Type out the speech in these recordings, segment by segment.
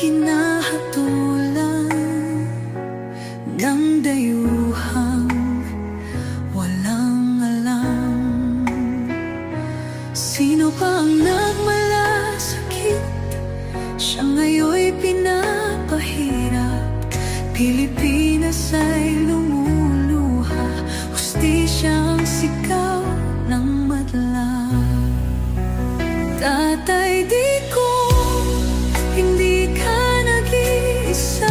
hinahatulan ng dayuhang walang alam. Sino pa ang nagmalasakit? Siya ngayon'y pinapahirap. Pilipinas ay lumuluha, hustisya ang sigaw ng madla. Tatay, di ko hindi ka nag-iisa.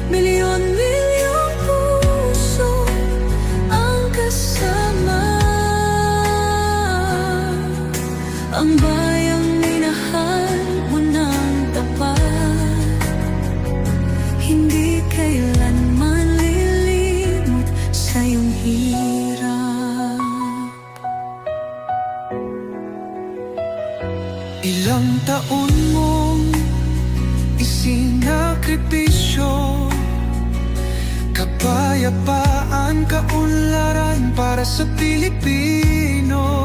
Milyon-milyong puso ang kasama. Ang bayang minahal mo ng tapat, hindi kailanman lilimot sa iyong hirap. Ilang taon mong isinakripisyo, kapayapaan, kaunlaran para sa Pilipino.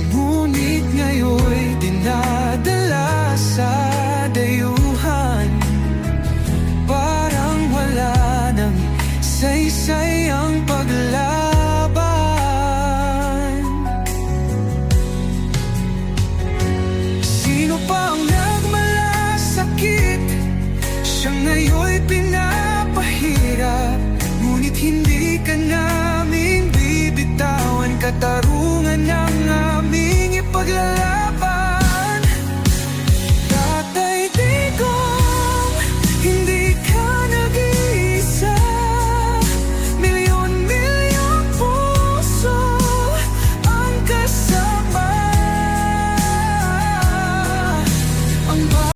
Ngunit ngayon'y dinadala sa dayuhan, parang wala nang saysay ang paglaban. Sino pa ang nagmalasakit? Siya ngayon'y pinapahirap. Ngunit hindi ka namin bibitawan, katarungan